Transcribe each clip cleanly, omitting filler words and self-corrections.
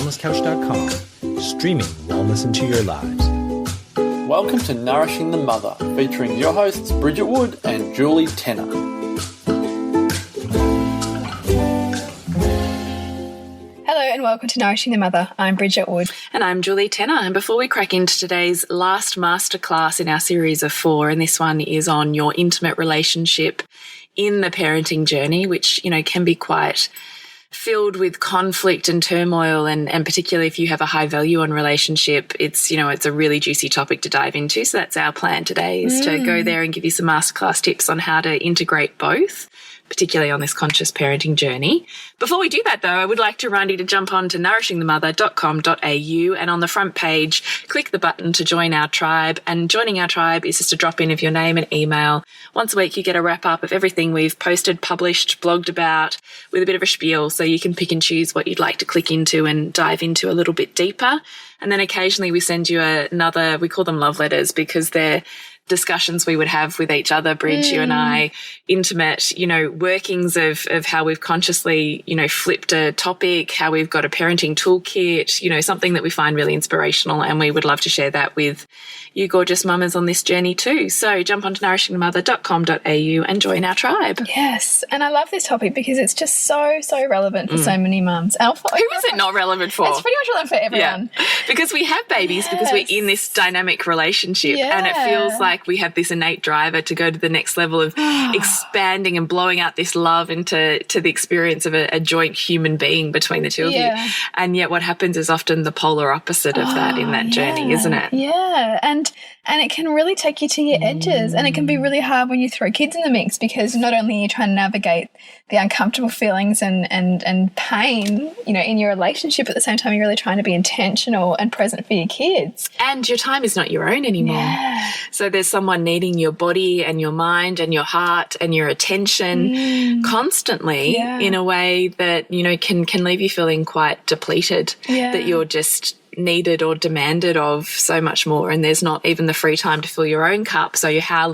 wellnesscouch.com, streaming wellness into your lives. Welcome to Nourishing the Mother, featuring your hosts Bridget Wood and Julie Tenner. Hello and welcome to Nourishing the Mother. I'm Bridget Wood. And I'm Julie Tenner. And before we crack into today's last masterclass in our series of 4, and this one is on your intimate relationship in the parenting journey, which, can be quite filled with conflict and turmoil, and particularly if you have a high value on relationship, it's a really juicy topic to dive into. So that's our plan today, is to go there and give you some masterclass tips on how to integrate both, particularly on this conscious parenting journey. Before we do that, though, I would like to remind you to jump on to nourishingthemother.com.au, and on the front page, click the button to join our tribe. And joining our tribe is just a drop in of your name and email. Once a week, you get a wrap up of everything we've posted, published, blogged about, with a bit of a spiel, so you can pick and choose what you'd like to click into and dive into a little bit deeper. And then occasionally we send you another, we call them love letters, because they're discussions we would have with each other, Bridge, you and I, intimate, workings of how we've consciously, flipped a topic, how we've got a parenting toolkit, something that we find really inspirational, and we would love to share that with you gorgeous mamas on this journey too. So jump onto nourishingthemother.com.au and join our tribe. Yes, and I love this topic because it's just so relevant for so many mums. Who is it not relevant for? It's pretty much relevant for everyone. Yeah. Because we have babies, because we're in this dynamic relationship, and it feels like we have this innate driver to go to the next level of expanding and blowing out this love into the experience of a joint human being between the two of you. And yet what happens is often the polar opposite of that in that journey, isn't it? Yeah, and it can really take you to your edges, and it can be really hard when you throw kids in the mix, because not only are you trying to navigate the uncomfortable feelings and pain, in your relationship, at the same time you're really trying to be intentional and present for your kids. And your time is not your own anymore. Yeah. So there's someone needing your body and your mind and your heart and your attention constantly in a way that, can leave you feeling quite depleted, that you're just needed or demanded of so much more, and there's not even the free time to fill your own cup. So how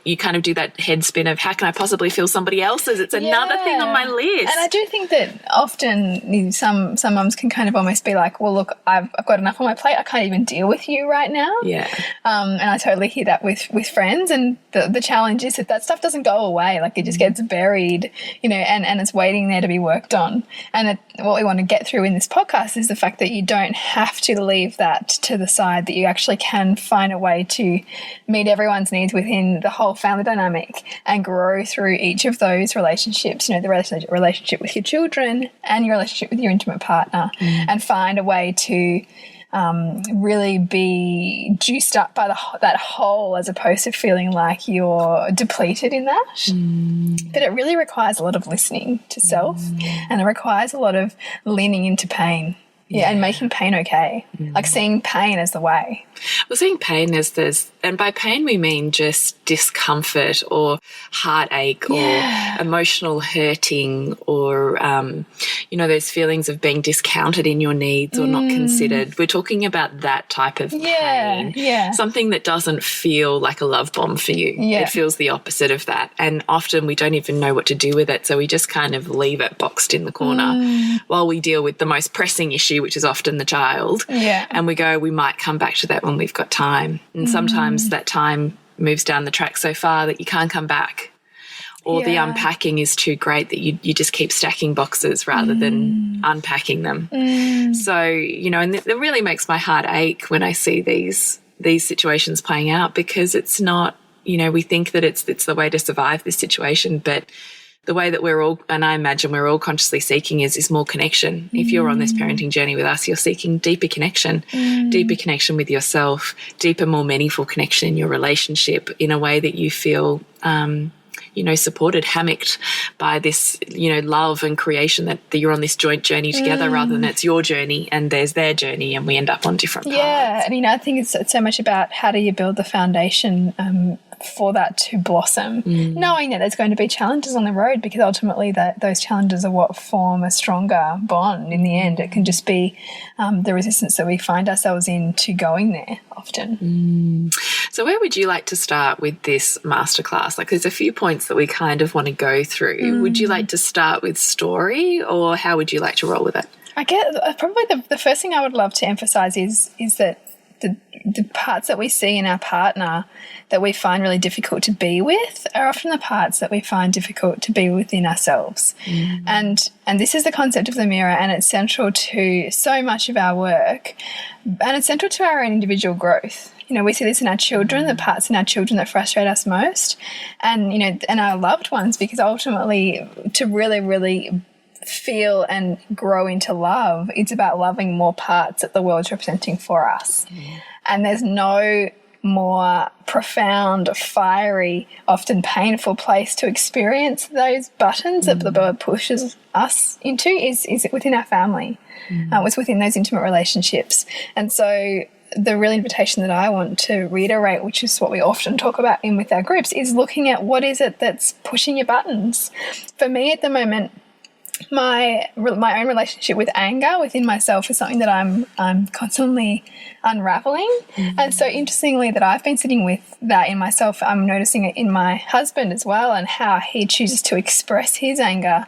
you kind of do that head spin of, how can I possibly fill somebody else's? It's another thing on my list. And I do think that often some mums can kind of almost be like, well, look, I've got enough on my plate, I can't even deal with you right now. And I totally hear that with friends, and the challenge is that stuff doesn't go away. Like, it just gets buried, and it's waiting there to be worked on. And what we want to get through in this podcast is the fact that you don't have to leave that to the side, that you actually can find a way to meet everyone's needs within the whole family dynamic and grow through each of those relationships, the relationship with your children and your relationship with your intimate partner, and find a way to really be juiced up by that whole, as opposed to feeling like you're depleted in that. But it really requires a lot of listening to self, and it requires a lot of leaning into pain. And making pain okay, like seeing pain as the way. Well, seeing pain as and by pain we mean just discomfort or heartache or emotional hurting, or, those feelings of being discounted in your needs or not considered. We're talking about that type of pain. Something that doesn't feel like a love bomb for you. It feels the opposite of that. And often we don't even know what to do with it, so we just kind of leave it boxed in the corner while we deal with the most pressing issue, which is often the child. And we might come back to that when we've got time. And sometimes that time moves down the track so far that you can't come back. Or the unpacking is too great that you just keep stacking boxes rather than unpacking them. So, and it really makes my heart ache when I see these situations playing out, because it's not, we think that it's the way to survive this situation, but the way that we're all, and I imagine we're all consciously seeking, is more connection. If you're on this parenting journey with us, you're seeking deeper connection with yourself, deeper, more meaningful connection in your relationship, in a way that you feel, supported, hammocked by this, love and creation, that you're on this joint journey together, rather than it's your journey and there's their journey and we end up on different paths. I think it's so much about how do you build the foundation for that to blossom, knowing that there's going to be challenges on the road, because ultimately those challenges are what form a stronger bond in the end. It can just be the resistance that we find ourselves in to going there often. So where would you like to start with this masterclass? Like, there's a few points that we kind of want to go through. Would you like to start with story, or how would you like to roll with it? I guess probably the first thing I would love to emphasize is that the parts that we see in our partner that we find really difficult to be with are often the parts that we find difficult to be within ourselves. And this is the concept of the mirror, and it's central to so much of our work, and it's central to our own individual growth. You know, we see this in our children, the parts in our children that frustrate us most, and, you know, and our loved ones, because ultimately to really, really feel and grow into love, it's about loving more parts that the world's representing for us. And there's no more profound, fiery, often painful place to experience those buttons that the world pushes us into is within our family. It's within those intimate relationships. And so the real invitation that I want to reiterate, which is what we often talk about with our groups, is looking at what is it that's pushing your buttons. For me at the moment, my own relationship with anger within myself is something that I'm constantly unraveling. And so interestingly that I've been sitting with that in myself, I'm noticing it in my husband as well, and how he chooses to express his anger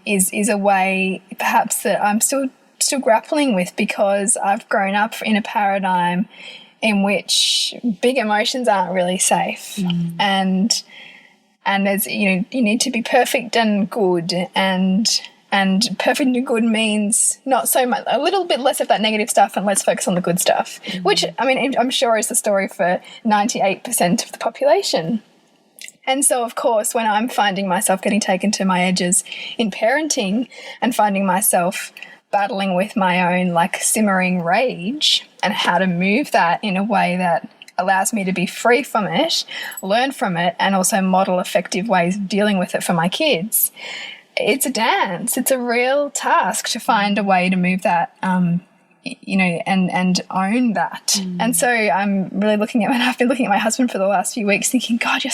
is a way perhaps that I'm still grappling with, because I've grown up in a paradigm in which big emotions aren't really safe. And there's, you know, you need to be perfect and good, and perfect and good means not so much, a little bit less of that negative stuff, and let's focus on the good stuff, which, I mean, I'm sure is the story for 98% of the population. And so, of course, when I'm finding myself getting taken to my edges in parenting and finding myself battling with my own like simmering rage and how to move that in a way that allows me to be free from it, learn from it, and also model effective ways of dealing with it for my kids. It's a dance. It's a real task to find a way to move that, you know, and own that. And so I'm really I've been looking at my husband for the last few weeks thinking, God, you're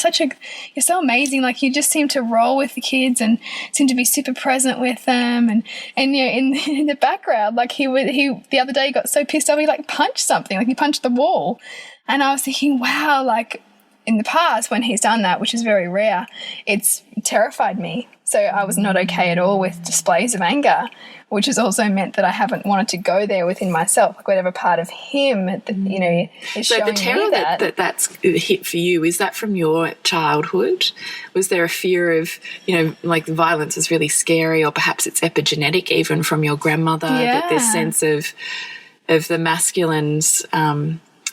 so amazing. Like, you just seem to roll with the kids and seem to be super present with them. And you know, in the background, like he the other day he got so pissed off, he like punched something, like he punched the wall. And I was thinking, wow, like in the past when he's done that, which is very rare, it's terrified me. So I was not okay at all with displays of anger, which has also meant that I haven't wanted to go there within myself, like whatever part of him, that, you know, is showing me that. So the terror that's hit for you, is that from your childhood? Was there a fear of, you know, like violence is really scary, or perhaps it's epigenetic even from your grandmother, that this sense of the masculine's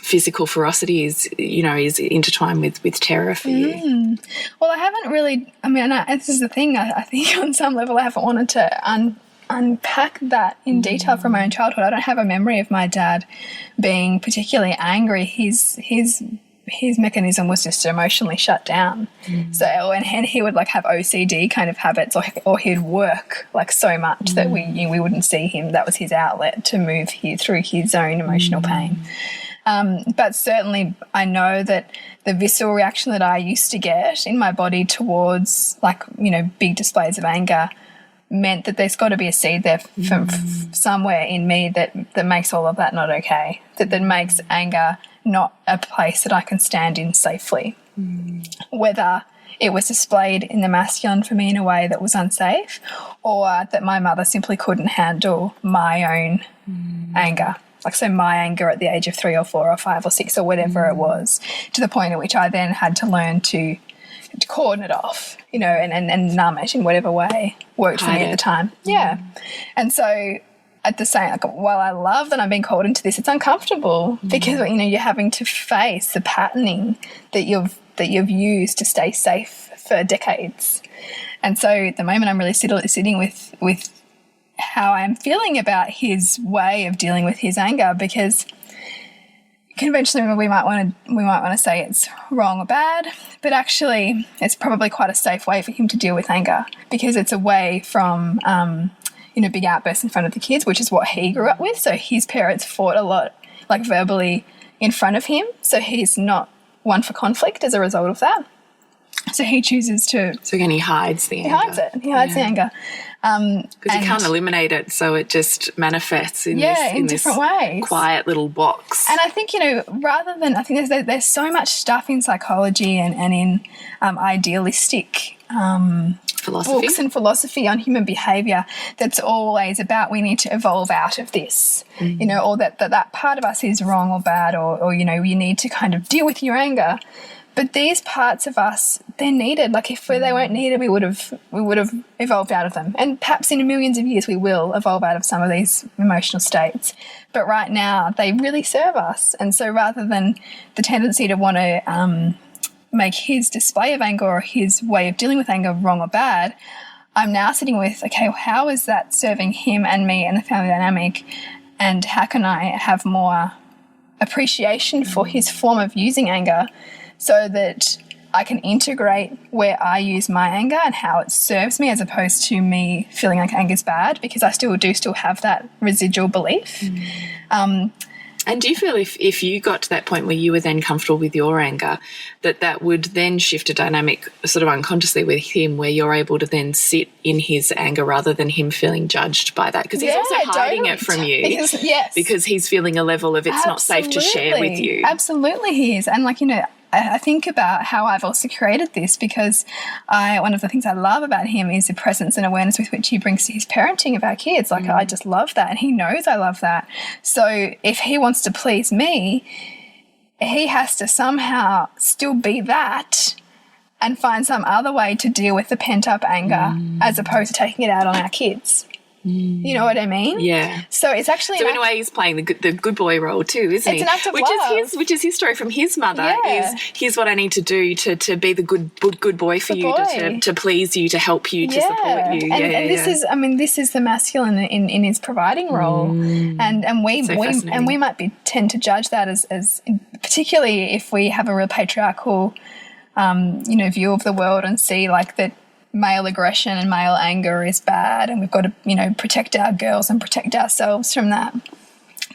physical ferocity is intertwined with terror for you? Well, I haven't really, I mean, this is the thing, I think on some level I haven't wanted to unpack that in detail from my own childhood. I don't have a memory of my dad being particularly angry. His mechanism was just to emotionally shut down. So, and he would like have OCD kind of habits, or he'd work like so much that we wouldn't see him. That was his outlet to move through his own emotional pain. But certainly I know that the visceral reaction that I used to get in my body towards, like, you know, big displays of anger meant that there's got to be a seed there from somewhere in me that makes all of that not okay, that makes anger not a place that I can stand in safely. Whether it was displayed in the masculine for me in a way that was unsafe, or that my mother simply couldn't handle my own anger. Like, so my anger at the age of 3 or 4 or 5 or 6 or whatever it was, to the point at which I then had to learn to cordon it off, you know, and numb it in whatever way worked for me at the time. Yeah. And so at the same, like, while I love that I'm being called into this, it's uncomfortable because, you know, you're having to face the patterning that you've used to stay safe for decades. And so at the moment I'm really sitting with how I'm feeling about his way of dealing with his anger, because conventionally we might want to say it's wrong or bad, but actually it's probably quite a safe way for him to deal with anger, because it's away from big outbursts in front of the kids, which is what he grew up with. So his parents fought a lot, like verbally, in front of him. So he's not one for conflict as a result of that. So he chooses to... So again, he hides the anger. He hides it. He hides the anger. Because he can't eliminate it, so it just manifests in different ways. Quiet little box. And I think, rather than... I think there's so much stuff in psychology and in idealistic books and philosophy on human behaviour that's always about we need to evolve out of this, or that part of us is wrong or bad or you need to kind of deal with your anger. But these parts of us, they're needed. Like if they weren't needed, we would have evolved out of them. And perhaps in millions of years we will evolve out of some of these emotional states. But right now they really serve us. And so rather than the tendency to want to make his display of anger or his way of dealing with anger wrong or bad, I'm now sitting with, okay, how is that serving him and me and the family dynamic? And how can I have more appreciation for his form of using anger, so that I can integrate where I use my anger and how it serves me, as opposed to me feeling like anger is bad, because I still have that residual belief. And do you feel if you got to that point where you were then comfortable with your anger, that would then shift a dynamic sort of unconsciously with him, where you're able to then sit in his anger rather than him feeling judged by that? Because he's also hiding it from you. Because he's feeling a level of it's not safe to share with you. Absolutely he is. And I think about how I've also created this, because one of the things I love about him is the presence and awareness with which he brings to his parenting of our kids. Like, I just love that, and he knows I love that. So if he wants to please me, he has to somehow still be that and find some other way to deal with the pent-up anger as opposed to taking it out on our kids. You know what I mean? Yeah. So it's actually... So in a way he's playing the good boy role too, isn't he? It's an act of love. Which is his story from his mother, is here's what I need to do to be the good boy for you, to please you, to help you, to support you. And this is the masculine in his providing role. And we might tend to judge that as particularly if we have a real patriarchal view of the world and see like that male aggression and male anger is bad and we've got to, protect our girls and protect ourselves from that.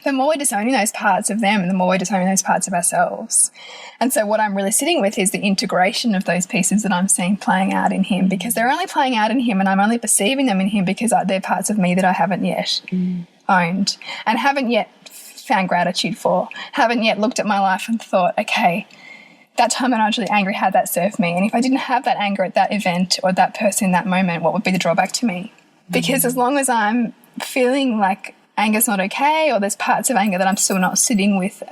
The more we're disowning those parts of them, the more we're disowning those parts of ourselves. And so what I'm really sitting with is the integration of those pieces that I'm seeing playing out in him, because they're only playing out in him and I'm only perceiving them in him because they're parts of me that I haven't yet owned and haven't yet found gratitude for, haven't yet looked at my life and thought, okay, that time when I was really angry, how'd that serve me? And if I didn't have that anger at that event or that person in that moment, what would be the drawback to me? Because as long as I'm feeling like anger's not okay, or there's parts of anger that I'm still not sitting with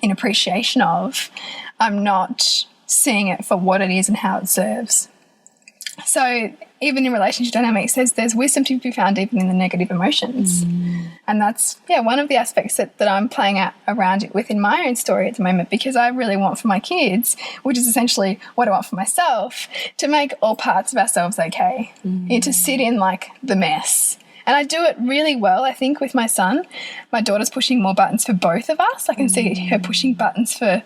in appreciation of, I'm not seeing it for what it is and how it serves. So even in relationship dynamics, there's wisdom to be found even in the negative emotions. And that's, one of the aspects that I'm playing out around it within my own story at the moment, because I really want for my kids, which is essentially what I want for myself, to make all parts of ourselves okay, to sit in like the mess. And I do it really well, I think, with my son. My daughter's pushing more buttons for both of us. I can see her pushing buttons for...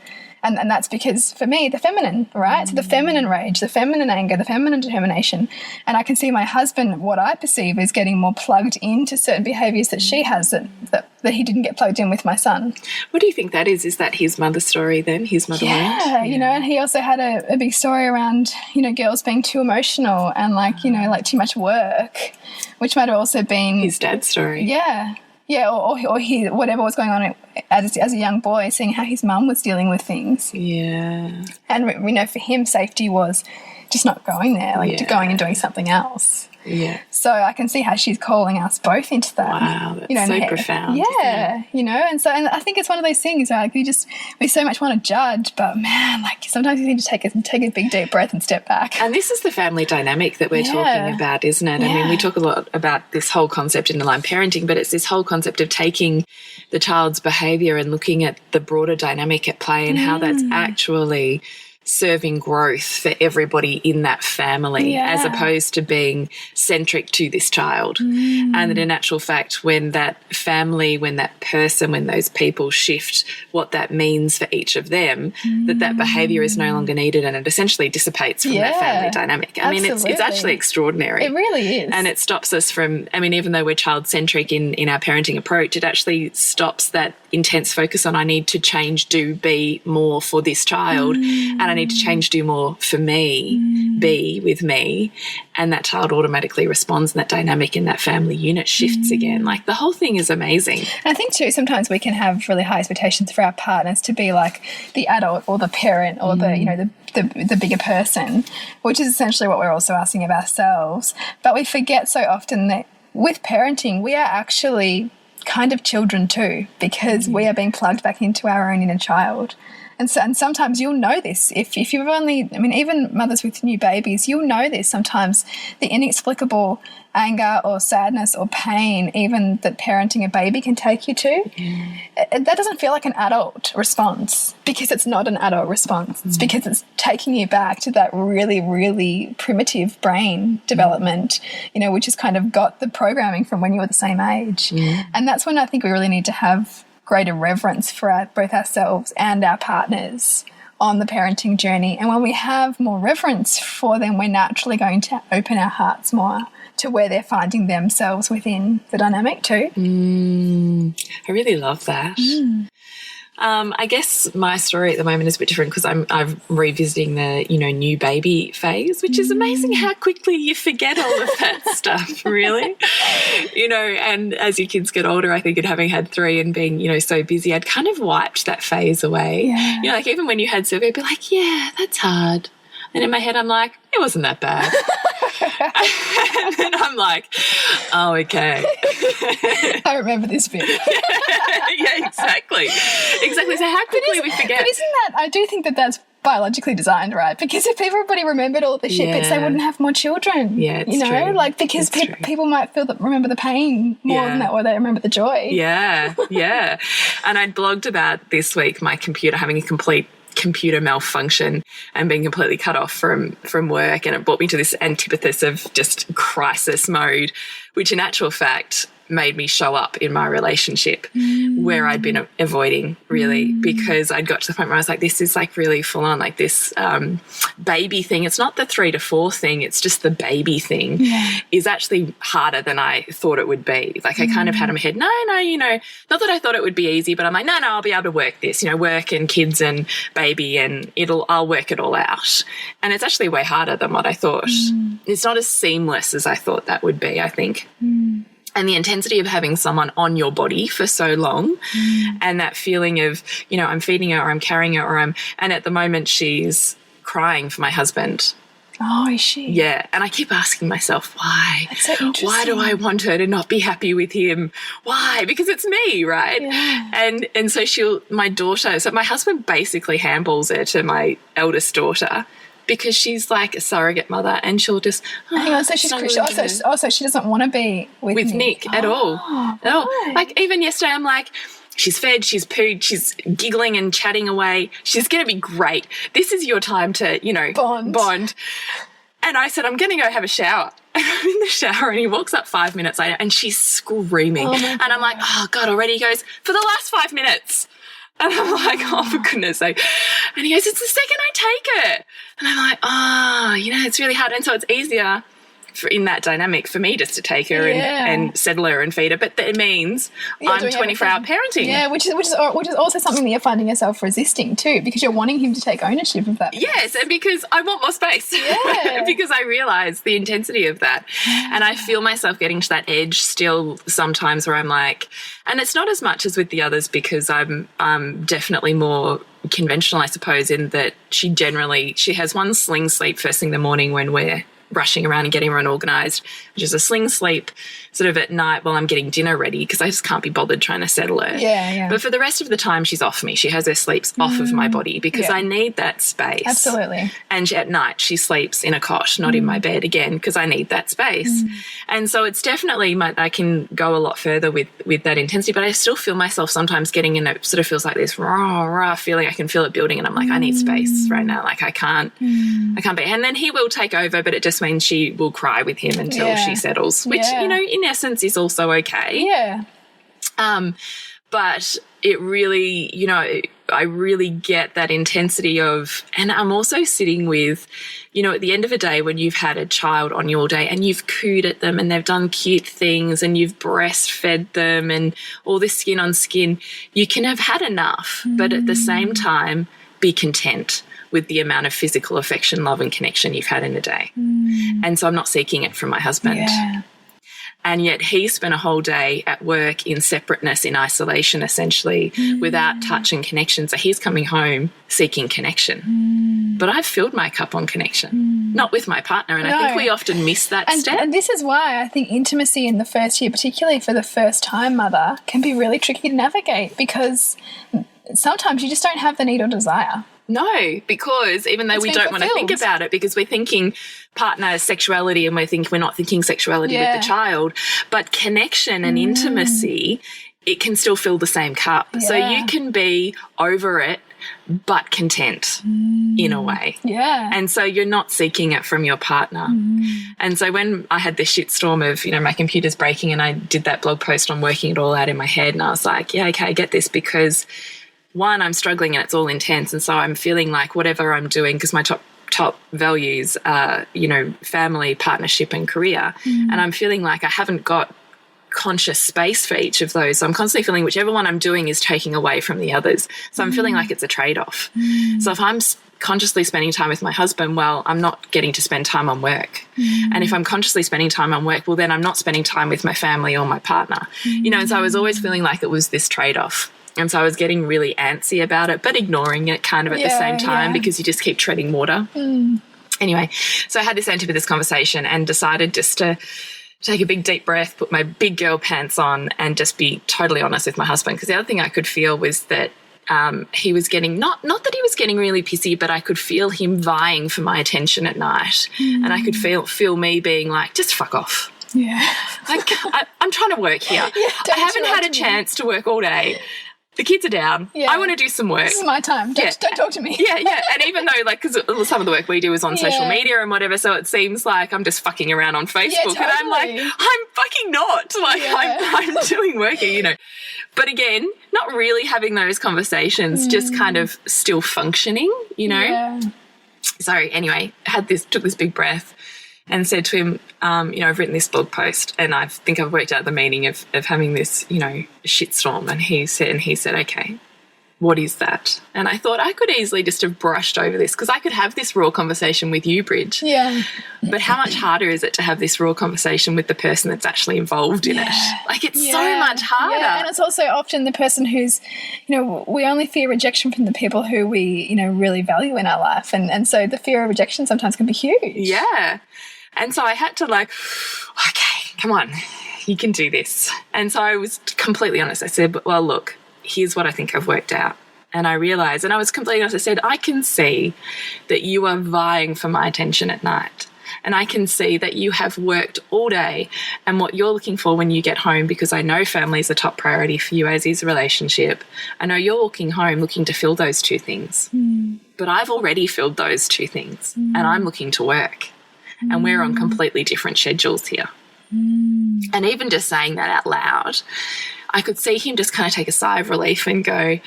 And that's because, for me, the feminine, right? So the feminine rage, the feminine anger, the feminine determination. And I can see my husband, what I perceive is getting more plugged into certain behaviours that she has that he didn't get plugged in with my son. What do you think that is? Is that his mother's story then, his mother range? And he also had a big story around, girls being too emotional and like too much work, which might have also been... his dad's story. Yeah, or he, whatever was going on as a young boy, seeing how his mum was dealing with things. Yeah. And we know for him, safety was just not going there, going and doing something else. Yeah. So I can see how she's calling us both into that. Wow, that's so profound. Yeah, and I think it's one of those things, like we so much want to judge, but man, like sometimes you need to take a big deep breath and step back. And this is the family dynamic that we're talking about, isn't it? Yeah. I mean, we talk a lot about this whole concept in aligned parenting, but it's this whole concept of taking the child's behaviour and looking at the broader dynamic at play and how that's actually serving growth for everybody in that family, as opposed to being centric to this child. And that in actual fact, when that family, when that person, when those people shift what that means for each of them, that behaviour is no longer needed, and it essentially dissipates from that family dynamic. I mean, it's actually extraordinary. It really is. And it stops us from, I mean, even though we're child-centric in our parenting approach, it actually stops that intense focus on I need to change, do, be more for this child, and I need to change, do more for me, be with me, and that child automatically responds, and that dynamic in that family unit shifts again. Like, the whole thing is amazing. And I think too, sometimes we can have really high expectations for our partners to be like the adult or the parent or the, you know, the bigger person, which is essentially what we're also asking of ourselves. But we forget so often that with parenting, we are actually kind of children too, because we are being plugged back into our own inner child. And sometimes you'll know this if you've only, I mean, even mothers with new babies, you'll know this sometimes, the inexplicable anger or sadness or pain even that parenting a baby can take you to. That doesn't feel like an adult response, because it's not an adult response. It's because it's taking you back to that really, really primitive brain development, you know, which has kind of got the programming from when you were the same age. And that's when I think we really need to have greater reverence for both ourselves and our partners on the parenting journey. And when we have more reverence for them, we're naturally going to open our hearts more to where they're finding themselves within the dynamic too. I really love that. I guess my story at the moment is a bit different because I'm revisiting the, you know, new baby phase, which is amazing how quickly you forget all of that stuff, really. You know, and as your kids get older, I think, and having had 3 and being, you know, so busy, I'd kind of wiped that phase away. You know, like even when you had Sylvia, I'd be like, yeah, that's hard. And in my head, I'm like, it wasn't that bad. And then I'm like, oh, okay. I remember this bit. Yeah, exactly. Exactly. So how quickly we forget. But isn't that, I do think that that's biologically designed, right? Because if everybody remembered all the shit bits, they wouldn't have more children. Yeah, it's you know, true. like because people might feel that remember the pain more than that, or they remember the joy. Yeah. And I blogged about this week my computer having a complete computer malfunction and being completely cut off from work, and it brought me to this antithesis of just crisis mode, which in actual fact made me show up in my relationship where I'd been avoiding, really, because I'd got to the point where I was like, this is like really full on, like this baby thing. It's not the 3 to 4 thing, it's just the baby thing is actually harder than I thought it would be. Like I kind of had in my head, no, you know, not that I thought it would be easy, but I'm like, no, I'll be able to work this, you know, work and kids and baby, and I'll work it all out. And it's actually way harder than what I thought. It's not as seamless as I thought that would be, I think. And the intensity of having someone on your body for so long and that feeling of, you know, I'm feeding her or I'm carrying her and at the moment she's crying for my husband. Oh, is she? Yeah. And I keep asking myself, why? That's so interesting. Why do I want her to not be happy with him? Why? Because it's me, right? Yeah. And so my daughter, so my husband basically handballs her to my eldest daughter, because she's like a surrogate mother, and she'll just hang on, so she's also she doesn't want to be with Nick at all. Like even yesterday, I'm like, she's fed, she's pooed, she's giggling and chatting away. She's going to be great. This is your time to, you know, bond. And I said, I'm going to go have a shower. And I'm in the shower, and he walks up 5 minutes later, and she's screaming. And I'm like, oh God, already? He goes, for the last 5 minutes. And I'm like, oh, for goodness sake. And he goes, it's the second I take her. And I'm like, oh, you know, it's really hard. And so it's easier in that dynamic for me just to take her and settle her and feed her. But it means I'm 24-hour parenting. Yeah, which is also something that you're finding yourself resisting too, because you're wanting him to take ownership of that. Yes, and because I want more space. Yeah. Because I realise the intensity of that. And I feel myself getting to that edge still sometimes where I'm like, and it's not as much as with the others because I'm definitely more conventional, I suppose, in that she has one sling sleep first thing in the morning when we're rushing around and getting everyone organised, which is a sling sleep sort of at night while I'm getting dinner ready because I just can't be bothered trying to settle her. Yeah. But for the rest of the time, she's off me. She has her sleeps off of my body because I need that space. Absolutely. And at night, she sleeps in a cot, not in my bed again, because I need that space. And so it's definitely, I can go a lot further with that intensity, but I still feel myself sometimes getting in it sort of feels like this raw feeling. I can feel it building and I'm like, I need space right now. Like I can't be. And then he will take over, but it just means she will cry with him until she settles, which, you know, in essence is also okay. Yeah. But it really, you know, I really get that intensity of, and I'm also sitting with, you know, at the end of a day when you've had a child on your day and you've cooed at them and they've done cute things and you've breastfed them and all this skin on skin, you can have had enough, but at the same time be content with the amount of physical affection, love and connection you've had in a day. And so I'm not seeking it from my husband. Yeah. And yet he spent a whole day at work in separateness, in isolation, essentially, without touch and connection. So he's coming home seeking connection. But I've filled my cup on connection, not with my partner. And I think we often miss that step. And this is why I think intimacy in the first year, particularly for the first-time mother, can be really tricky to navigate because sometimes you just don't have the need or desire. No, because even though we don't want to think about it because we're thinking partner sexuality and we're not thinking sexuality with the child, but connection and intimacy, it can still fill the same cup. Yeah. So you can be over it but content in a way. Yeah. And so you're not seeking it from your partner. And so when I had this shitstorm of, you know, my computer's breaking and I did that blog post on working it all out in my head and I was like, yeah, okay, I get this because one, I'm struggling and it's all intense. And so I'm feeling like whatever I'm doing, because my top values are, you know, family, partnership and career. And I'm feeling like I haven't got conscious space for each of those. So I'm constantly feeling whichever one I'm doing is taking away from the others. So I'm feeling like it's a trade-off. So if I'm consciously spending time with my husband, well, I'm not getting to spend time on work. And if I'm consciously spending time on work, well, then I'm not spending time with my family or my partner. You know, and so I was always feeling like it was this trade-off. And so I was getting really antsy about it, but ignoring it kind of at the same time because you just keep treading water. Anyway, so I had this antipathist conversation and decided just to take a big deep breath, put my big girl pants on and just be totally honest with my husband. Because the other thing I could feel was that he was getting, not that he was getting really pissy, but I could feel him vying for my attention at night. And I could feel me being like, just fuck off. Yeah. I'm trying to work here. I haven't had a chance to work all day. The kids are down. Yeah. I want to do some work. This is my time. Don't talk to me. Yeah. And even though, like, because some of the work we do is on social media and whatever, so it seems like I'm just fucking around on Facebook. Yeah, totally. And I'm like, I'm fucking not. Like, I'm doing work here, you know. But again, not really having those conversations, just kind of still functioning, you know. Yeah. So anyway, took this big breath and said to him, you know, I've written this blog post and I think I've worked out the meaning of having this, you know, shitstorm. And he said, okay, what is that? And I thought I could easily just have brushed over this because I could have this raw conversation with you, Bridge. Yeah. But how much harder is it to have this raw conversation with the person that's actually involved in it? Like it's so much harder. Yeah, and it's also often the person who's, you know, we only fear rejection from the people who we, you know, really value in our life. And so the fear of rejection sometimes can be huge. Yeah. And so I had to like, okay, come on, you can do this. And so I was completely honest. I said, well, look, here's what I think I've worked out. And I realised, and I was completely honest, I said, I can see that you are vying for my attention at night. And I can see that you have worked all day and what you're looking for when you get home, because I know family is a top priority for you, as is a relationship. I know you're walking home looking to fill those two things. But I've already filled those two things and I'm looking to work. And we're on completely different schedules here. And even just saying that out loud, I could see him just kind of take a sigh of relief and go,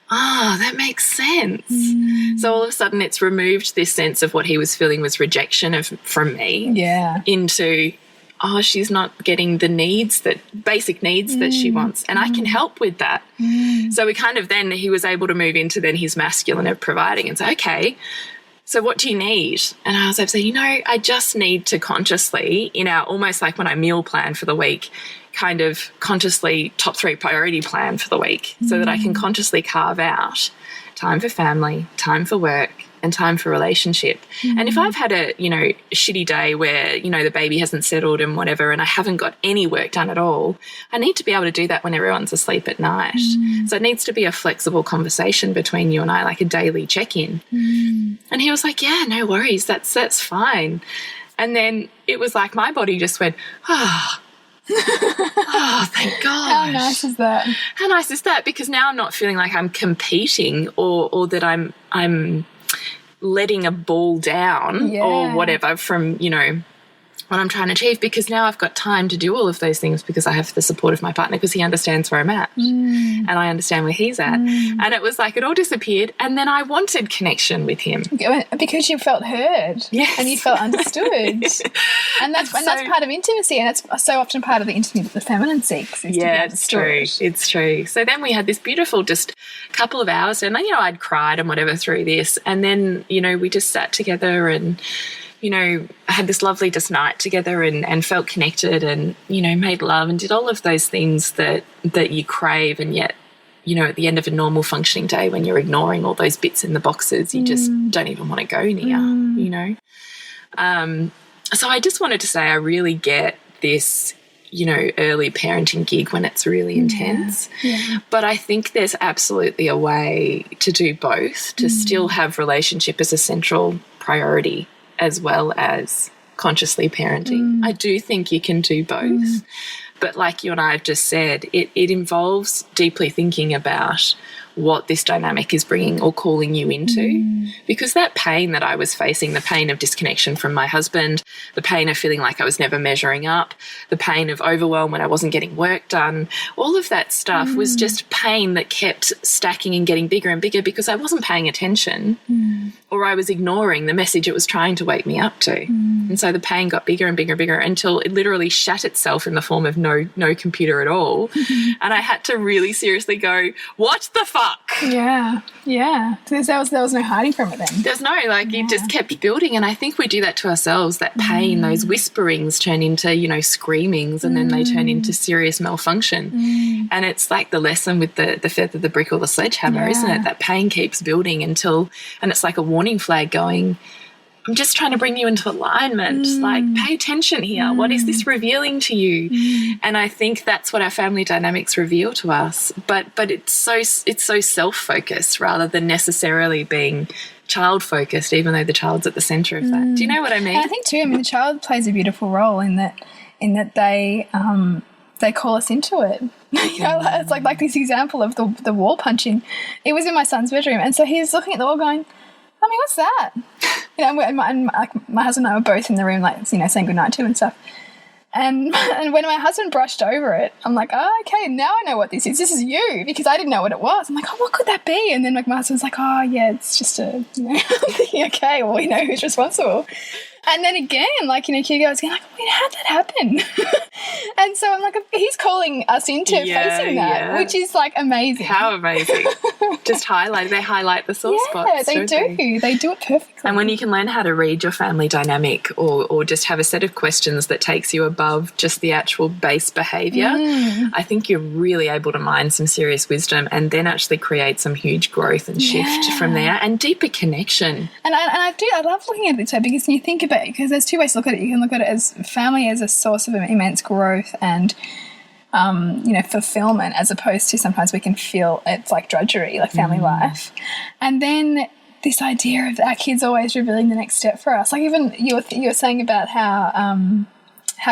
that makes sense. So all of a sudden it's removed this sense of what he was feeling was rejection from me into, she's not getting the basic needs that she wants. And I can help with that. So we kind of then, he was able to move into then his masculine of providing and say, okay, so what do you need? And I was able to say, you know, I just need to consciously, almost like when I meal plan for the week, kind of consciously top 3 priority plan for the week so that I can consciously carve out time for family, time for work, and time for relationship. And if I've had a, shitty day where, the baby hasn't settled and whatever, and I haven't got any work done at all, I need to be able to do that when everyone's asleep at night. So it needs to be a flexible conversation between you and I, like a daily check-in. And he was like, yeah, no worries. That's fine. And then it was like my body just went, oh, thank God. How nice is that? How nice is that? Because now I'm not feeling like I'm competing or that I'm letting a ball down or whatever from, what I'm trying to achieve, because now I've got time to do all of those things because I have the support of my partner, because he understands where I'm at and I understand where he's at. And it was like it all disappeared, and then I wanted connection with him. Because you felt heard. Yes. And you felt understood. And that's part of intimacy, and that's so often part of the intimacy that the feminine seeks. It's true. It's true. So then we had this beautiful just couple of hours, and I'd cried and whatever through this, and then, we just sat together and had this lovely just night together and felt connected and, made love and did all of those things that you crave. And yet, at the end of a normal functioning day, when you're ignoring all those bits in the boxes, you just don't even want to go near, So I just wanted to say I really get this, early parenting gig when it's really intense. Yeah. But I think there's absolutely a way to do both, to still have relationship as a central priority, as well as consciously parenting. I do think you can do both. But like you and I have just said, it involves deeply thinking about what this dynamic is bringing or calling you into. Because that pain that I was facing, the pain of disconnection from my husband, the pain of feeling like I was never measuring up, the pain of overwhelm when I wasn't getting work done, all of that stuff was just pain that kept stacking and getting bigger and bigger because I wasn't paying attention or I was ignoring the message it was trying to wake me up to. And so the pain got bigger and bigger and bigger until it literally shat itself in the form of no computer at all. And I had to really seriously go, what the fuck? Yeah. So there was no hiding from it then. There's no, it just kept building. And I think we do that to ourselves, that pain, those whisperings turn into, screamings, and then they turn into serious malfunction. And it's like the lesson with the feather, the brick or the sledgehammer, isn't it? That pain keeps building and it's like a warning flag going, I'm just trying to bring you into alignment. Like, pay attention here. What is this revealing to you? And I think that's what our family dynamics reveal to us. But it's so self-focused rather than necessarily being child-focused, even though the child's at the centre of that. Do you know what I mean? And I think too, the child plays a beautiful role in that they call us into it. It's like this example of the wall punching. It was in my son's bedroom, and so he's looking at the wall going, Mummy, what's that? And my husband and I were both in the room, saying goodnight to and stuff. And when my husband brushed over it, I'm like, oh, okay, now I know what this is. This is you, because I didn't know what it was. I'm like, oh, what could that be? And then my husband's like, oh, yeah, it's just I'm thinking, okay, well, we know who's responsible. And then again, Hugo was going how'd that happen? And so I'm like, he's calling us into facing that, which is amazing. How amazing. Just they highlight the sore spots. They do. They do it perfectly. And when you can learn how to read your family dynamic or just have a set of questions that takes you above just the actual base behaviour, I think you're really able to mine some serious wisdom and then actually create some huge growth and shift from there and deeper connection. And I love looking at it too, because when you think about it, because there's two ways to look at it. You can look at it as family as a source of immense growth and fulfillment, as opposed to sometimes we can feel it's like drudgery, like family life. And then this idea of our kids always revealing the next step for us. Like even you were saying about how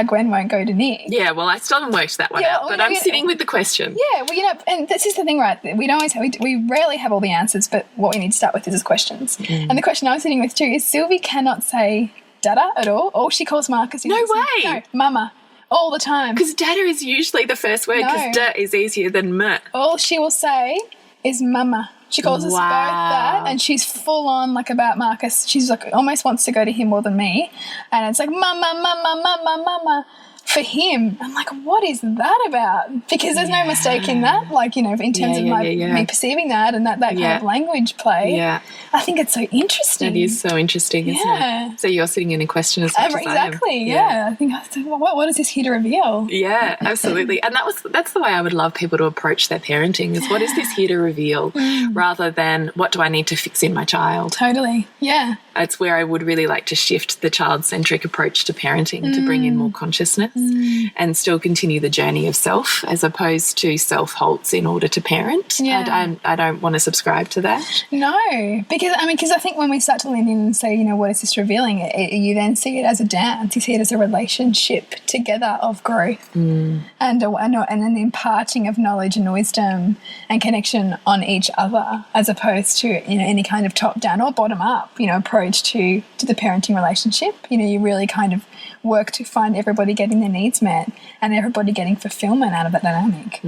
Gwen won't go to Nick. Yeah, well, I still haven't worked that one out, but I'm sitting with the question. Yeah, well, and this is the thing, right? We rarely have all the answers, but what we need to start with is questions. And the question I was sitting with too is Sylvie cannot say Dada at all. All she calls Marcus. No way. No, Mama. All the time. Because Dada is usually the first word, because da is easier than m. All she will say is Mama. She calls us both that, and she's full on about Marcus. She's almost wants to go to him more than me. And it's like, Mama, Mama, Mama, Mama. for him, I'm like, what is that about? Because there's no mistake in that, like, you know, in terms of me perceiving that and that kind of language play. Yeah. I think it's so interesting. It is so interesting, isn't it? So you're sitting in a question as much as I am. Exactly, I think, what is this here to reveal? Yeah, absolutely. And that's the way I would love people to approach their parenting is what is this here to reveal rather than what do I need to fix in my child? Totally, yeah. It's where I would really like to shift the child-centric approach to parenting to bring in more consciousness and still continue the journey of self as opposed to self-halts in order to parent. Yeah. I don't want to subscribe to that. No, because I think when we start to lean in and say, you know, what is this revealing, you then see it as a dance. You see it as a relationship together of growth and an imparting of knowledge and wisdom and connection on each other, as opposed to, you know, any kind of top-down or bottom-up, you know, approach to the parenting relationship. You know, you really kind of work to find everybody getting their needs met and everybody getting fulfillment out of that dynamic.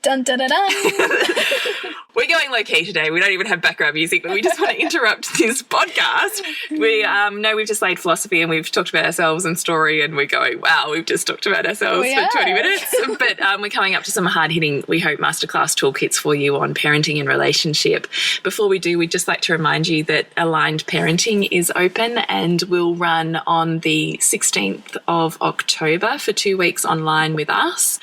Dun, dun, dun, dun. We're going low-key today. We don't even have background music, but we just want to interrupt this podcast. We know we've just laid philosophy and we've talked about ourselves and story and we're going, wow, we've just talked about ourselves for 20 minutes. But we're coming up to some hard-hitting, we hope, masterclass toolkits for you on parenting and relationship. Before we do, we'd just like to remind you that Aligned Parenting is open and will run on the 16th of October for 2 weeks online with us.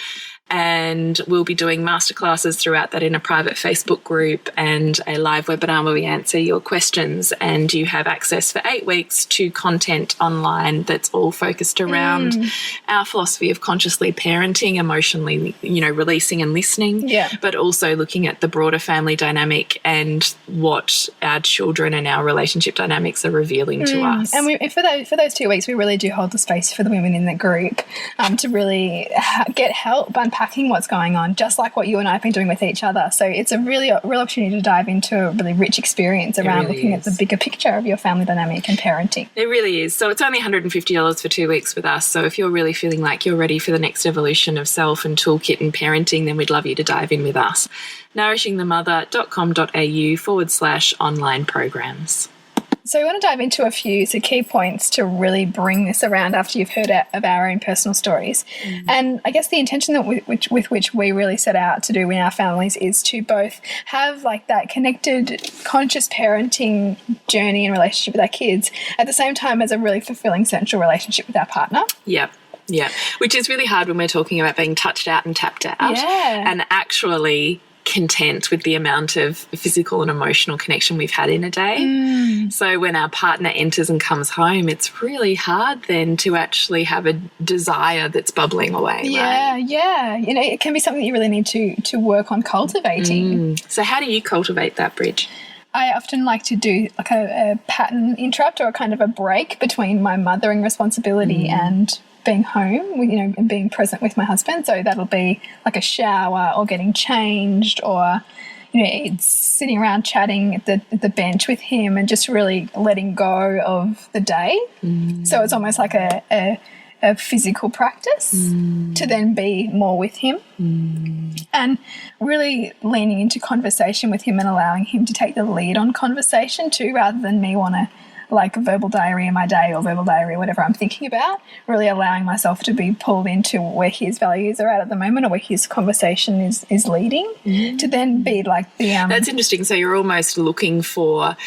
And we'll be doing masterclasses throughout that in a private Facebook group and a live webinar where we answer your questions, and you have access for 8 weeks to content online that's all focused around our philosophy of consciously parenting, emotionally, you know, releasing and listening, but also looking at the broader family dynamic and what our children and our relationship dynamics are revealing to us. And for those 2 weeks, we really do hold the space for the women in the group to really get help unpacking what's going on, just like what you and I have been doing with each other. So it's a real opportunity to dive into a really rich experience around looking at the bigger picture of your family dynamic and parenting. It really is. So it's only $150 for 2 weeks with us. So if you're really feeling like you're ready for the next evolution of self and toolkit and parenting, then we'd love you to dive in with us. nourishingthemother.com.au/online programs. So we want to dive into a few key points to really bring this around after you've heard of our own personal stories. And I guess the intention that with which we really set out to do in our families is to both have like that connected, conscious parenting journey and relationship with our kids at the same time as a really fulfilling central relationship with our partner. Yeah. Yeah, which is really hard when we're talking about being touched out and tapped out and actually content with the amount of physical and emotional connection we've had in a day. So when our partner enters and comes home, it's really hard then to actually have a desire that's bubbling away. Yeah, right? Yeah. You know, it can be something that you really need to work on cultivating. So how do you cultivate that, Bridge? I often like to do like a pattern interrupt or a kind of a break between my mothering responsibility and being home, you know, and being present with my husband. So that'll be like a shower or getting changed or, you know, it's sitting around chatting at the bench with him and just really letting go of the day. So it's almost like a physical practice to then be more with him and really leaning into conversation with him and allowing him to take the lead on conversation too, rather than me want to like verbal diary in my day or verbal diary, whatever I'm thinking about, really allowing myself to be pulled into where his values are at the moment or where his conversation is leading to then be like the... That's interesting. So you're almost looking for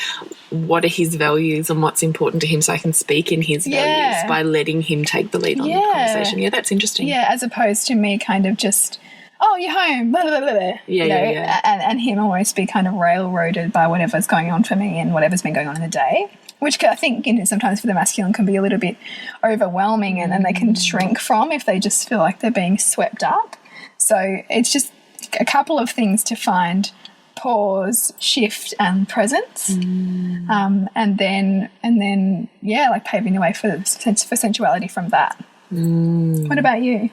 what are his values and what's important to him so I can speak in his values by letting him take the lead on the conversation. Yeah, that's interesting. Yeah, as opposed to me kind of just... oh, you're home, blah, blah, blah, blah. And him almost be kind of railroaded by whatever's going on for me and whatever's been going on in the day, which I think, you know, sometimes for the masculine can be a little bit overwhelming and then they can shrink from if they just feel like they're being swept up. So it's just a couple of things to find pause, shift and presence and then like paving the way for sensuality from that. What about you?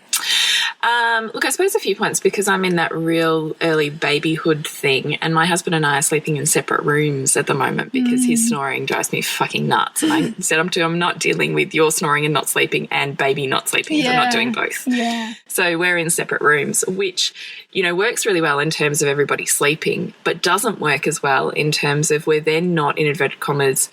Look, I suppose a few points because I'm in that real early babyhood thing and my husband and I are sleeping in separate rooms at the moment because his snoring drives me fucking nuts. And I said I'm not dealing with your snoring and not sleeping and baby not sleeping. I'm not doing both. Yeah. So we're in separate rooms, which, you know, works really well in terms of everybody sleeping, but doesn't work as well in terms of we're then not, in inverted commas,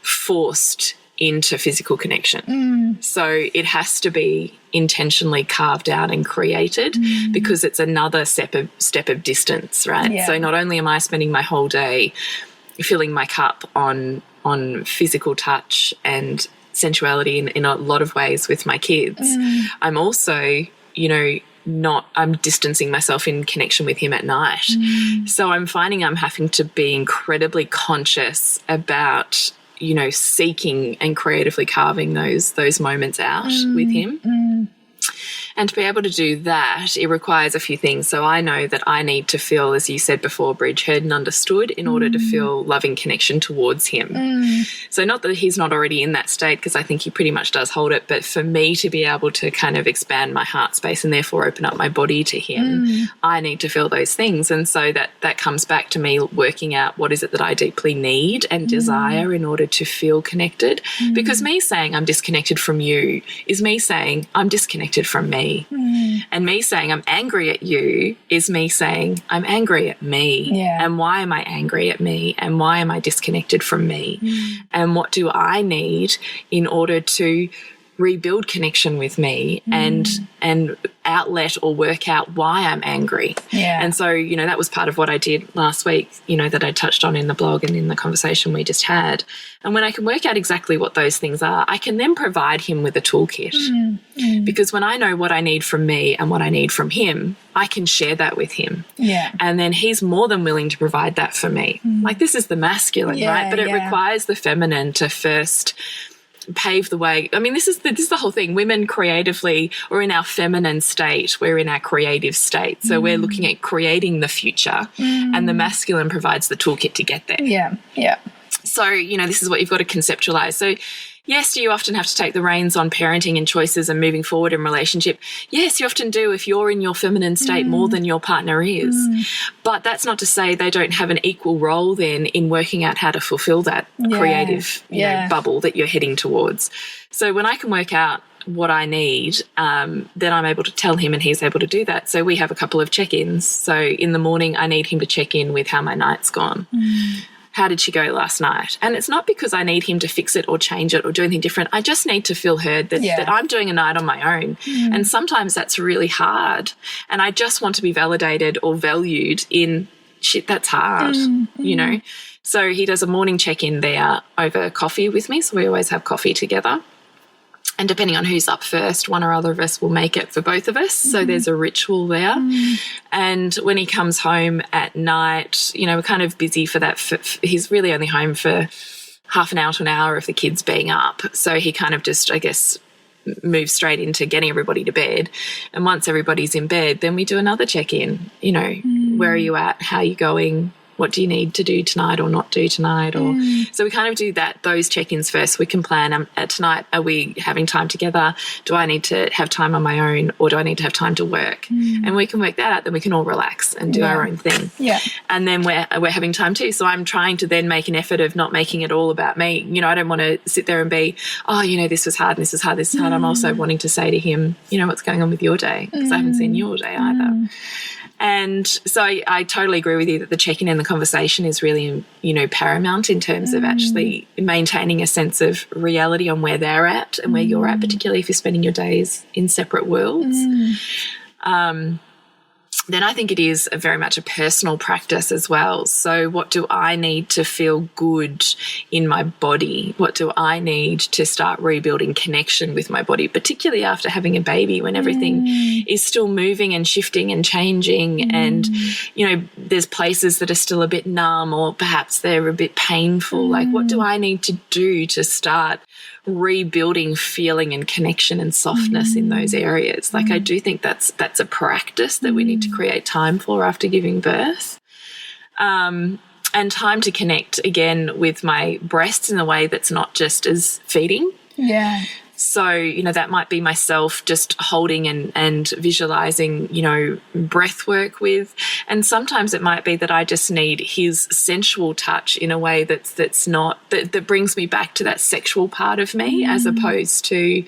forced into physical connection. So it has to be intentionally carved out and created because it's another step of distance, right? Yeah. So not only am I spending my whole day filling my cup on physical touch and sensuality in a lot of ways with my kids, I'm also, I'm distancing myself in connection with him at night. So I'm finding I'm having to be incredibly conscious about, seeking and creatively carving those moments out with him. And to be able to do that, it requires a few things. So I know that I need to feel, as you said before, Bridge, heard and understood in order to feel loving connection towards him. So not that he's not already in that state, because I think he pretty much does hold it, but for me to be able to kind of expand my heart space and therefore open up my body to him, I need to feel those things. And so that comes back to me working out what is it that I deeply need and desire in order to feel connected. Because me saying I'm disconnected from you is me saying I'm disconnected from me. And me saying I'm angry at you is me saying I'm angry at me. Yeah. And why am I angry at me? And why am I disconnected from me? And what do I need in order to rebuild connection with me and outlet or work out why I'm angry? Yeah. And so, that was part of what I did last week, that I touched on in the blog and in the conversation we just had. And when I can work out exactly what those things are, I can then provide him with a toolkit. Because when I know what I need from me and what I need from him, I can share that with him. Yeah. And then he's more than willing to provide that for me. Like, this is the masculine, right? But it requires the feminine to first pave the way. I mean, this is the whole thing. Women creatively, or in our feminine state, we're in our creative state. So we're looking at creating the future, and the masculine provides the toolkit to get there. Yeah. Yeah. So, this is what you've got to conceptualize. So, yes, do you often have to take the reins on parenting and choices and moving forward in relationship? Yes, you often do if you're in your feminine state more than your partner is. But that's not to say they don't have an equal role then in working out how to fulfill that creative bubble that you're heading towards. So when I can work out what I need, then I'm able to tell him and he's able to do that. So we have a couple of check-ins. So in the morning, I need him to check in with how my night's gone. How did she go last night? And it's not because I need him to fix it or change it or do anything different. I just need to feel heard that I'm doing a night on my own. And sometimes that's really hard. And I just want to be validated or valued in, shit, that's hard, So he does a morning check-in there over coffee with me. So we always have coffee together. And depending on who's up first, one or other of us will make it for both of us. So there's a ritual there. And when he comes home at night, we're kind of busy for that. He's really only home for half an hour to an hour of the kids being up. So he kind of just, I guess, moves straight into getting everybody to bed. And once everybody's in bed, then we do another check-in. Where are you at? How are you going? What do you need to do tonight or not do tonight? Or so we kind of do those check-ins first. We can plan tonight, are we having time together? Do I need to have time on my own or do I need to have time to work? And we can work that out. Then we can all relax and do our own thing. Yeah. And then we're having time too. So I'm trying to then make an effort of not making it all about me. I don't want to sit there and be, this was hard and this is hard, this is hard. I'm also wanting to say to him, what's going on with your day? Because I haven't seen your day either. And so I totally agree with you that the check-in and the conversation is really, paramount in terms of actually maintaining a sense of reality on where they're at and where you're at, particularly if you're spending your days in separate worlds. Then I think it is very much a personal practice as well. So what do I need to feel good in my body? What do I need to start rebuilding connection with my body, particularly after having a baby when everything is still moving and shifting and changing and, there's places that are still a bit numb or perhaps they're a bit painful. Like what do I need to do to start rebuilding feeling and connection and softness in those areas? Like I do think that's a practice that we need to create time for after giving birth. And time to connect again with my breasts in a way that's not just as feeding. Yeah. So, that might be myself just holding and visualizing, breath work with. And sometimes it might be that I just need his sensual touch in a way that's not, that brings me back to that sexual part of me as opposed to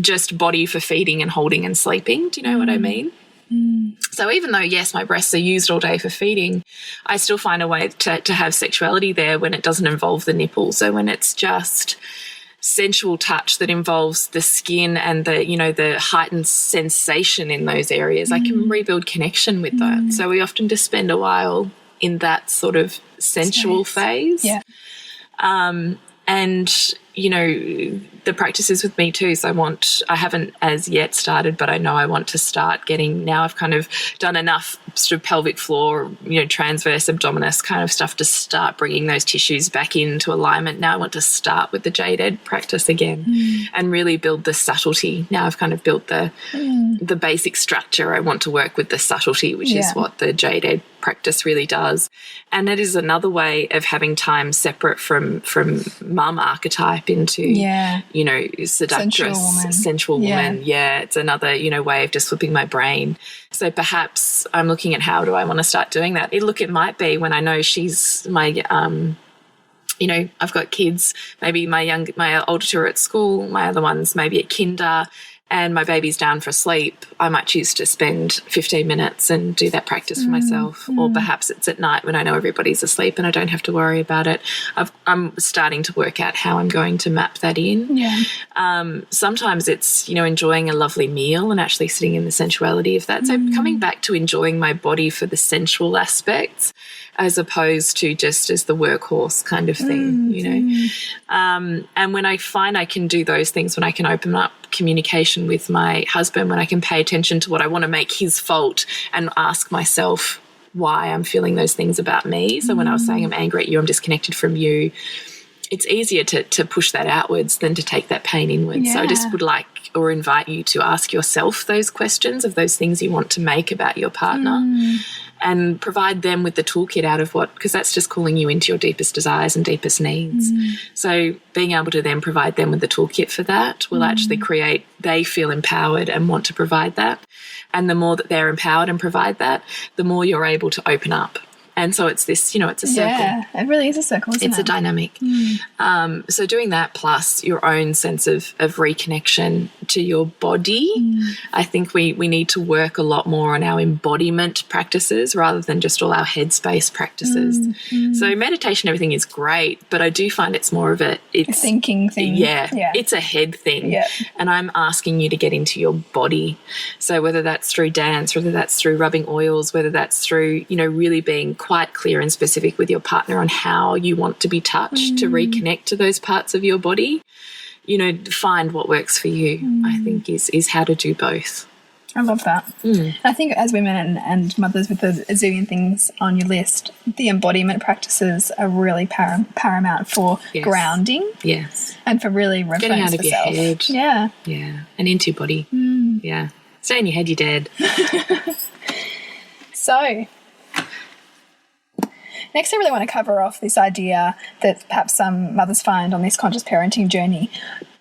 just body for feeding and holding and sleeping. Do you know what I mean? So even though, yes, my breasts are used all day for feeding, I still find a way to have sexuality there when it doesn't involve the nipple. So when it's just sensual touch that involves the skin and the, you know, the heightened sensation in those areas, I can rebuild connection with that. So we often just spend a while in that sort of sensual phase. Yeah. And, you know, the practice is with me too. So I haven't as yet started, but I know I want to start getting, now I've kind of done enough sort of pelvic floor, you know, transverse abdominis kind of stuff to start bringing those tissues back into alignment. Now I want to start with the jade egg practice again and really build the subtlety. Now I've kind of built the basic structure. I want to work with the subtlety, which is what the jade egg practice really does. And it is another way of having time separate from mum archetype into, you know, seductress, sensual woman. Yeah, it's another, you know, way of just flipping my brain. So perhaps I'm looking at how do I want to start doing that. It might be when I know she's my, you know, I've got kids, maybe my older two are at school, my other one's maybe at kinder, and my baby's down for sleep, I might choose to spend 15 minutes and do that practice for myself. Or perhaps it's at night when I know everybody's asleep and I don't have to worry about it. I'm starting to work out how I'm going to map that in. Yeah. Sometimes it's, you know, enjoying a lovely meal and actually sitting in the sensuality of that. So coming back to enjoying my body for the sensual aspects as opposed to just as the workhorse kind of thing, you know. And when I find I can do those things, when I can open up communication with my husband, when I can pay attention to what I want to make his fault and ask myself why I'm feeling those things about me. So when I was saying I'm angry at you, I'm disconnected from you, it's easier to push that outwards than to take that pain inwards. Yeah. So I just would like or invite you to ask yourself those questions of those things you want to make about your partner and provide them with the toolkit out of because that's just calling you into your deepest desires and deepest needs. So being able to then provide them with the toolkit for that will actually create, they feel empowered and want to provide that. And the more that they're empowered and provide that, the more you're able to open up. And so it's this, you know, it's a circle. Yeah, it really is a circle, isn't it? It's a dynamic. So doing that plus your own sense of reconnection to your body, I think we need to work a lot more on our embodiment practices rather than just all our headspace practices. So meditation, everything is great, but I do find it's more of a thinking thing. Yeah, it's a head thing. Yeah. And I'm asking you to get into your body. So whether that's through dance, whether that's through rubbing oils, whether that's through, you know, really being quite clear and specific with your partner on how you want to be touched, to reconnect to those parts of your body, you know, find what works for you, I think is how to do both. I love that. I think as women and mothers with a zillion things on your list, the embodiment practices are really paramount for grounding. Yes. And for really reference getting out of your head. Yeah. Yeah. And into your body. Yeah. Stay in your head, you're dead. So next, I really want to cover off this idea that perhaps some mothers find on this conscious parenting journey,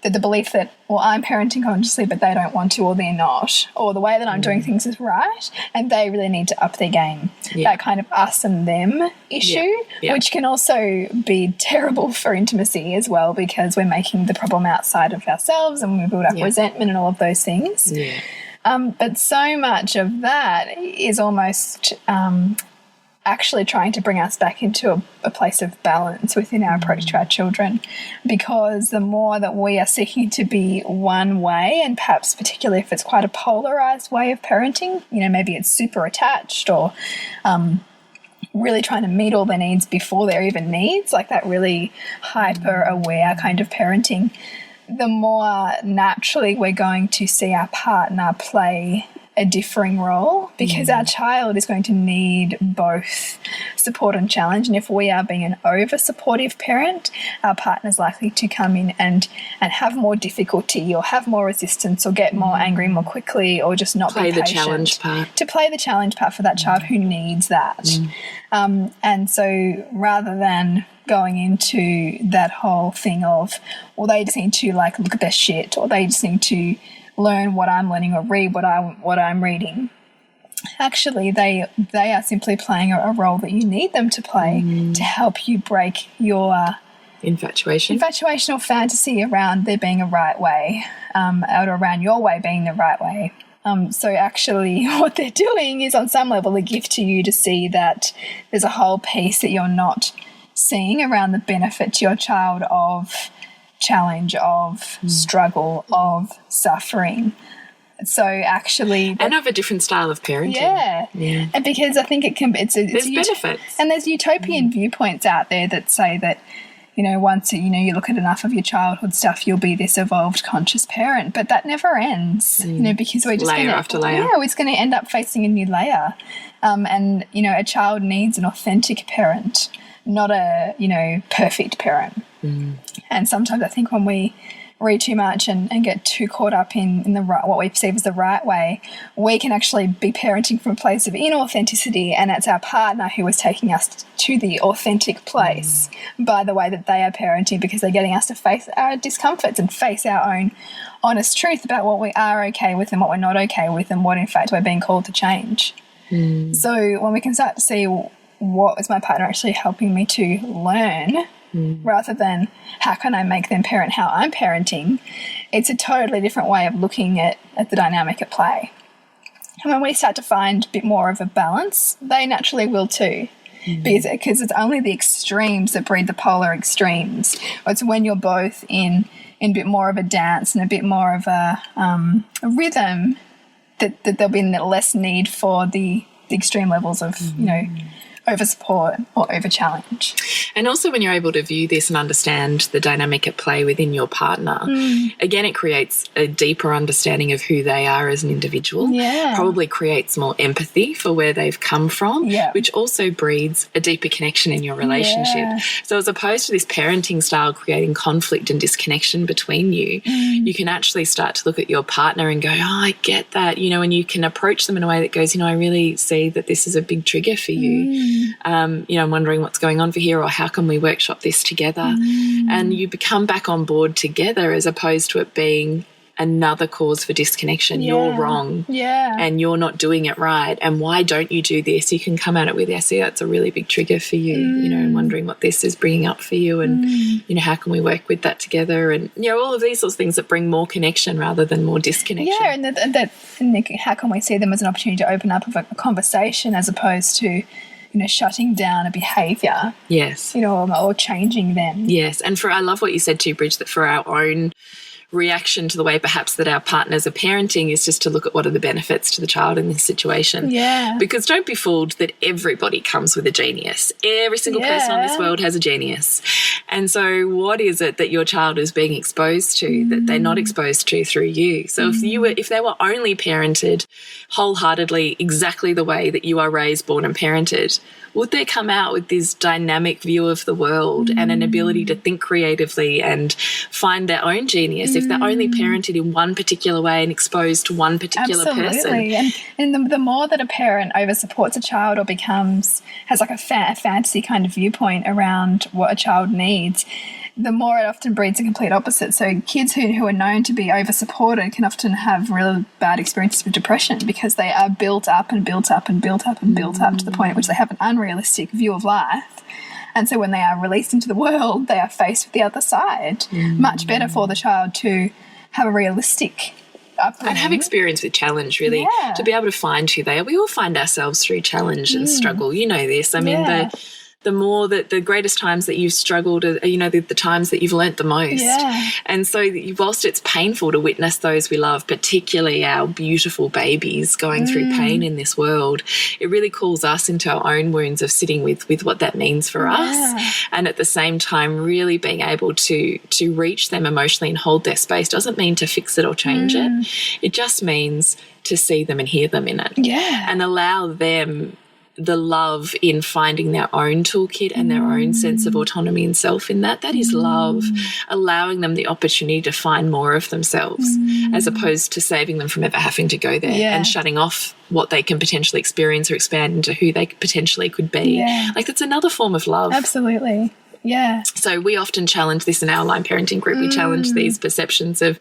that the belief that, well, I'm parenting consciously, but they don't want to or they're not, or the way that I'm doing things is right, and they really need to up their game. That kind of us and them issue, which can also be terrible for intimacy as well, because we're making the problem outside of ourselves and we build up resentment and all of those things. But so much of that is almost actually trying to bring us back into a place of balance within our approach to our children, because the more that we are seeking to be one way, and perhaps particularly if it's quite a polarized way of parenting, you know, maybe it's super attached or really trying to meet all their needs before they're even needs, like that really hyper aware kind of parenting, the more naturally we're going to see our partner play a differing role, because our child is going to need both support and challenge. And if we are being an over-supportive parent, our partner's likely to come in and have more difficulty or have more resistance or get more angry more quickly or just not be patient. Play the challenge part. To play the challenge part for that child who needs that. And so rather than going into that whole thing of, well, they just need to like look at their shit, or they just need to learn what I'm learning or read what I'm reading. Actually, they are simply playing a role that you need them to play to help you break your infatuation or fantasy around there being a right way, or around your way being the right way. So actually what they're doing is on some level a gift to you to see that there's a whole piece that you're not seeing around the benefit to your child of challenge, of struggle, of suffering. So actually, and of a different style of parenting. Yeah. And because I think there's benefits, and there's utopian viewpoints out there that say that, you know, once you look at enough of your childhood stuff, you'll be this evolved, conscious parent. But that never ends, you know, because we're just layer after layer. Yeah, we're just going to end up facing a new layer. And you know, a child needs an authentic parent, not a, you know, perfect parent. And sometimes I think when we read too much and get too caught up in the right, what we perceive as the right way, we can actually be parenting from a place of inauthenticity, and it's our partner who is taking us to the authentic place by the way that they are parenting, because they're getting us to face our discomforts and face our own honest truth about what we are okay with and what we're not okay with, and what in fact we're being called to change. So when we can start to see what is my partner actually helping me to learn, rather than how can I make them parent how I'm parenting, it's a totally different way of looking at the dynamic at play. And when we start to find a bit more of a balance, they naturally will too. Because it's only the extremes that breed the polar extremes. It's when you're both in a bit more of a dance and a bit more of a rhythm that there'll be less need for the extreme levels of, you know, over support or over challenge. And also when you're able to view this and understand the dynamic at play within your partner, again, it creates a deeper understanding of who they are as an individual, probably creates more empathy for where they've come from, which also breeds a deeper connection in your relationship. So as opposed to this parenting style creating conflict and disconnection between you, you can actually start to look at your partner and go, oh, I get that, you know, and you can approach them in a way that goes, you know, I really see that this is a big trigger for you. You know, I'm wondering what's going on for here, or how can we workshop this together? And you become back on board together, as opposed to it being another cause for disconnection. You're wrong, and you're not doing it right, and why don't you do this? You can come at it with, I see that's a really big trigger for you, you know, and wondering what this is bringing up for you, and you know, how can we work with that together? And you know, all of these sorts of things that bring more connection rather than more disconnection. And how can we see them as an opportunity to open up a conversation, as opposed to, you know, shutting down a behaviour. Yes. You know, or changing them. Yes. And I love what you said too, Bridge, that for our own reaction to the way perhaps that our partners are parenting is just to look at what are the benefits to the child in this situation. Because don't be fooled that everybody comes with a genius. Every single person on this world has a genius. And so what is it that your child is being exposed to that they're not exposed to through you? So if they were only parented wholeheartedly exactly the way that you are raised, born and parented, would they come out with this dynamic view of the world and an ability to think creatively and find their own genius if they're only parented in one particular way and exposed to one particular person? And the more that a parent over supports a child or has like a fantasy kind of viewpoint around what a child needs, the more it often breeds a complete opposite. So kids who are known to be over-supported can often have really bad experiences with depression, because they are built up and built up and built up and built up to the point at which they have an unrealistic view of life. And so when they are released into the world, they are faced with the other side. Much better for the child to have a realistic upbringing. And have experience with challenge, really, to be able to find who they are. We all find ourselves through challenge and struggle. You know this. I mean, the more that the greatest times that you've struggled are, you know, the times that you've learnt the most. And so whilst it's painful to witness those we love, particularly our beautiful babies going through pain in this world, it really calls us into our own wounds of sitting with what that means for us. And at the same time, really being able to reach them emotionally and hold their space doesn't mean to fix it or change it. It just means to see them and hear them in it. And allow them the love in finding their own toolkit and their own sense of autonomy and self in that. That is love, allowing them the opportunity to find more of themselves, as opposed to saving them from ever having to go there and shutting off what they can potentially experience or expand into who they potentially could be. Like, that's another form of love. Absolutely. So we often challenge this in our online parenting group. We challenge these perceptions of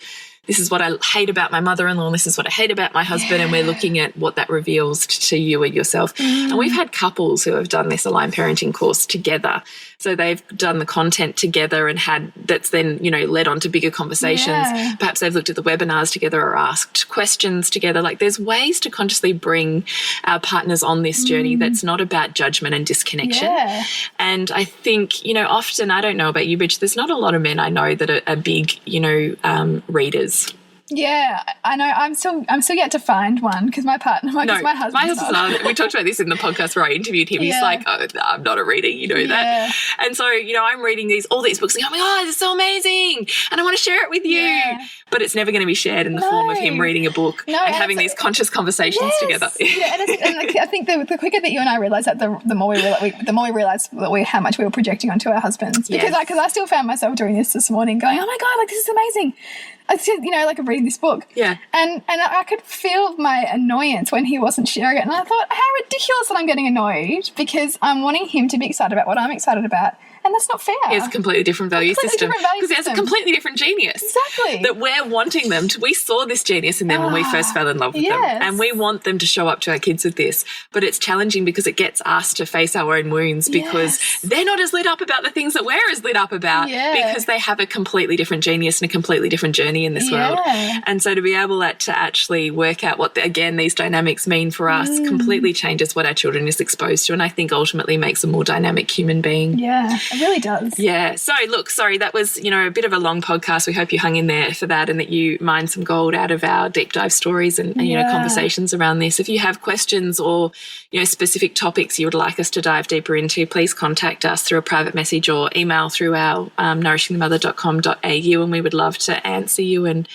this is what I hate about my mother-in-law and this is what I hate about my husband, and we're looking at what that reveals to you or yourself. And we've had couples who have done this aligned parenting course together. So they've done the content together and that's then, led on to bigger conversations. Yeah. Perhaps they've looked at the webinars together or asked questions together. Like, there's ways to consciously bring our partners on this journey that's not about judgment and disconnection. Yeah. And I think, often, I don't know about you, Bridge, there's not a lot of men I know that are big, readers. Yeah, I know. I'm still yet to find one because my husband. My husband's we talked about this in the podcast where I interviewed him. Yeah. He's like, "Oh, I'm not a reader, that." And so, I'm reading all these books, and I'm like, "Oh, this is so amazing, and I want to share it with you." Yeah. But it's never going to be shared in the form of him reading a book and having these conscious conversations together. Yeah, and I think the quicker that you and I realised that, the more we realised how much we were projecting onto our husbands. Because I still found myself doing this morning, going, "Oh my God, this is amazing." I said, I'm reading this book. Yeah. And I could feel my annoyance when he wasn't sharing it. And I thought, how ridiculous that I'm getting annoyed because I'm wanting him to be excited about what I'm excited about. And that's not fair. It's a completely different value system. Because it's a completely different genius. Exactly. That we're wanting them to. We saw this genius in them when we first fell in love with them. And we want them to show up to our kids with this. But it's challenging because it gets us to face our own wounds because they're not as lit up about the things that we're as lit up about because they have a completely different genius and a completely different journey in this world. And so to be able to actually work out what, these dynamics mean for us completely changes what our children is exposed to, and I think ultimately makes a more dynamic human being. Yeah. It really does. Yeah. So, look, sorry, that was, a bit of a long podcast. We hope you hung in there for that and that you mined some gold out of our deep dive stories and conversations around this. If you have questions or, specific topics you would like us to dive deeper into, please contact us through a private message or email through our nourishingthemother.com.au, and we would love to answer you and,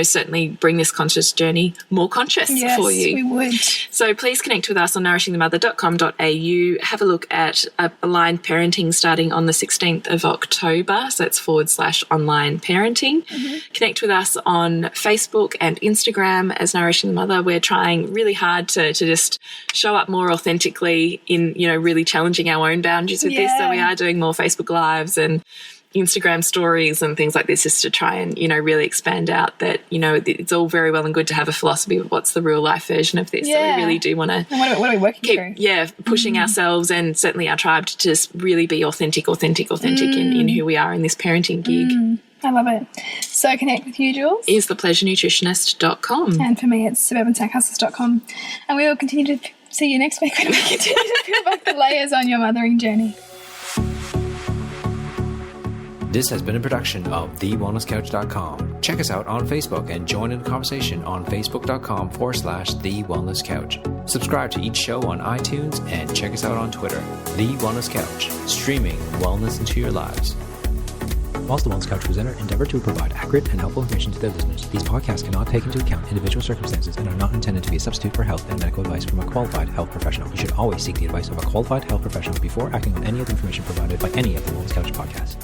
certainly bring this conscious journey more conscious for you. Yes, we would. So please connect with us on nourishingthemother.com.au. Have a look at aligned parenting starting on the 16th of October. So it's /online parenting. Connect with us on Facebook and Instagram as Nourishing the Mother. We're trying really hard to just show up more authentically in, really challenging our own boundaries with this. So we are doing more Facebook Lives and Instagram stories and things like this just to try and, really expand out that, it's all very well and good to have a philosophy of what's the real life version of this. So we really do want to what are we working keep through? Pushing ourselves and certainly our tribe to just really be authentic in who we are in this parenting gig. I love it. So connect with you, Jules. Is thepleasurenutritionist.com. And for me, it's suburbansandcastles.com. And we will continue to see you next week when we continue to peel back the layers on your mothering journey. This has been a production of TheWellnessCouch.com. Check us out on Facebook and join in the conversation on Facebook.com/The Wellness Couch. Subscribe to each show on iTunes and check us out on Twitter. The Wellness Couch, streaming wellness into your lives. Whilst the Wellness Couch presenter endeavor to provide accurate and helpful information to their listeners, these podcasts cannot take into account individual circumstances and are not intended to be a substitute for health and medical advice from a qualified health professional. You should always seek the advice of a qualified health professional before acting on any of the information provided by any of the Wellness Couch podcasts.